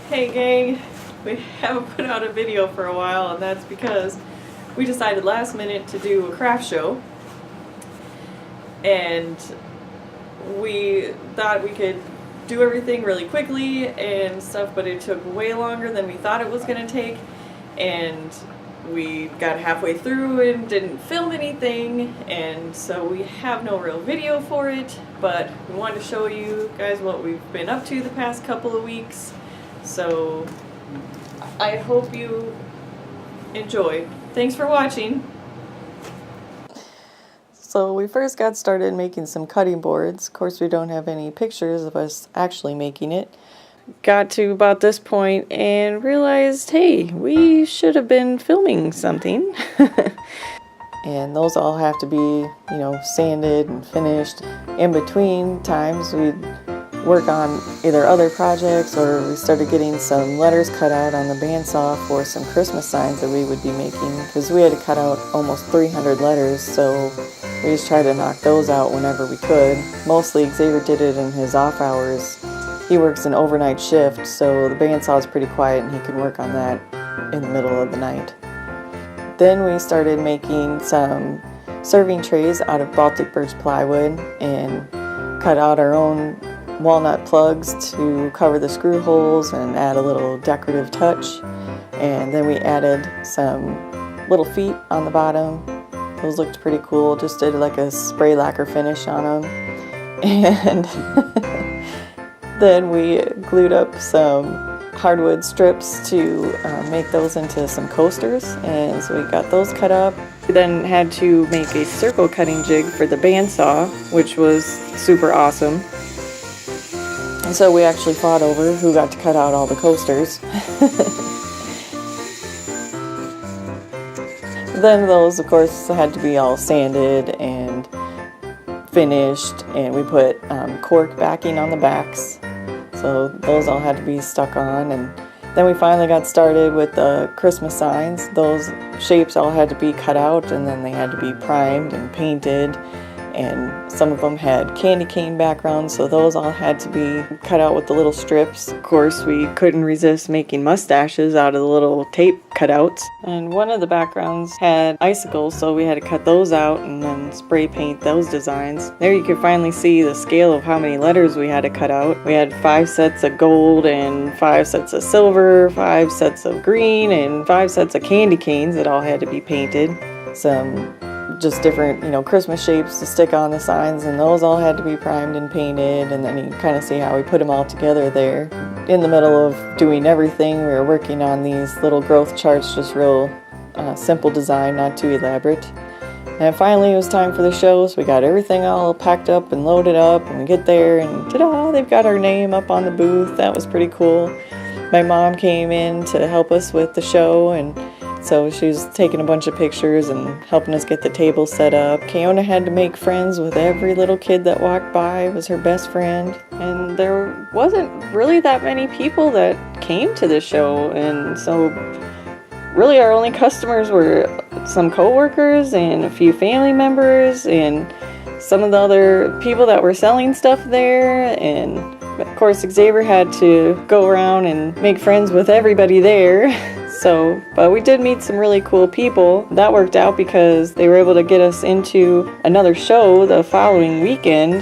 Hey gang, we haven't put out a video for a while, and that's because we decided last minute to do a craft show, and we thought we could do everything really quickly and stuff, but it took way longer than we thought it was going to take, and we got halfway through and didn't film anything, and so we have no real video for it, but we wanted to show you guys what we've been up to the past couple of weeks. So I hope you enjoy. Thanks for watching. So we first got started making some cutting boards. Of course, we don't have any pictures of us actually making it. Got to about this point and realized, hey, we should have been filming something. And those all have to be, sanded and finished. In between times, we'd work on either other projects, or we started getting some letters cut out on the bandsaw for some Christmas signs that we would be making, because we had to cut out almost 300 letters, so we just tried to knock those out whenever we could. Mostly Xavier did it in his off hours. He works an overnight shift, so the bandsaw is pretty quiet and he can work on that in the middle of the night. Then we started making some serving trays out of Baltic birch plywood and cut out our own walnut plugs to cover the screw holes and add a little decorative touch. And then we added some little feet on the bottom. Those looked pretty cool. Just did like a spray lacquer finish on them. And then we glued up some hardwood strips to make those into some coasters. And so we got those cut up. We then had to make a circle cutting jig for the bandsaw, which was super awesome. And so we actually fought over who got to cut out all the coasters. Then those, of course, had to be all sanded and finished, and we put cork backing on the backs. So those all had to be stuck on, and then we finally got started with the Christmas signs. Those shapes all had to be cut out, and then they had to be primed and painted. And some of them had candy cane backgrounds, so those all had to be cut out with the little strips. Of course, we couldn't resist making mustaches out of the little tape cutouts. And one of the backgrounds had icicles, so we had to cut those out and then spray paint those designs. There you can finally see the scale of how many letters we had to cut out. We had 5 sets of gold and 5 sets of silver, 5 sets of green, and 5 sets of candy canes that all had to be painted. Some just different, Christmas shapes to stick on the signs, and those all had to be primed and painted, and then you can kind of see how we put them all together there. In the middle of doing everything, we were working on these little growth charts, just real simple design, not too elaborate. And finally it was time for the show, so we got everything all packed up and loaded up, and we get there and ta-da, they've got our name up on the booth. That was pretty cool. My mom came in to help us with the show, and so she was taking a bunch of pictures and helping us get the table set up. Keona had to make friends with every little kid that walked by. It was her best friend. And there wasn't really that many people that came to the show. And so really our only customers were some coworkers and a few family members and some of the other people that were selling stuff there. And of course Xavier had to go around and make friends with everybody there. But we did meet some really cool people. That worked out because they were able to get us into another show the following weekend.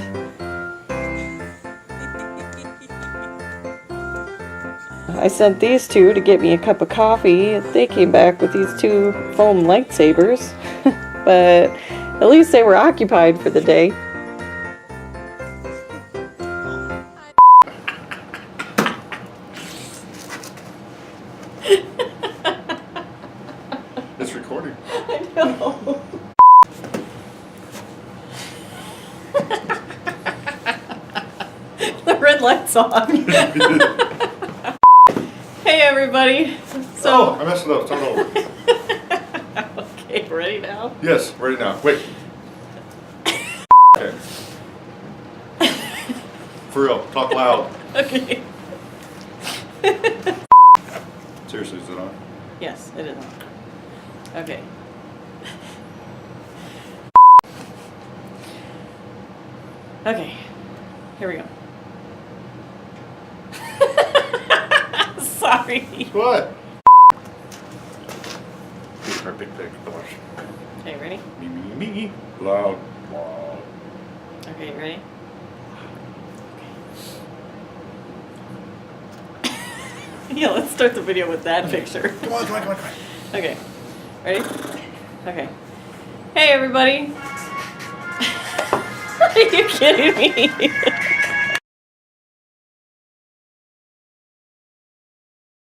I sent these two to get me a cup of coffee. They came back with these 2 foam lightsabers, but at least they were occupied for the day. It's recording. I know. The red light's on. Hey everybody. Oh, I messed it up. Start over. Okay, ready now? Yes, ready now. Wait. Okay. For real, talk loud. Okay. Seriously, is it on? Yes, it is on. Okay. Okay, here we go. Sorry. What? Our big pig. Watch. Okay, ready? Me. Loud. Loud. Okay, ready? Yeah, let's start the video with that picture. Come on. Okay, ready? Okay. Hey, everybody. Are you kidding me?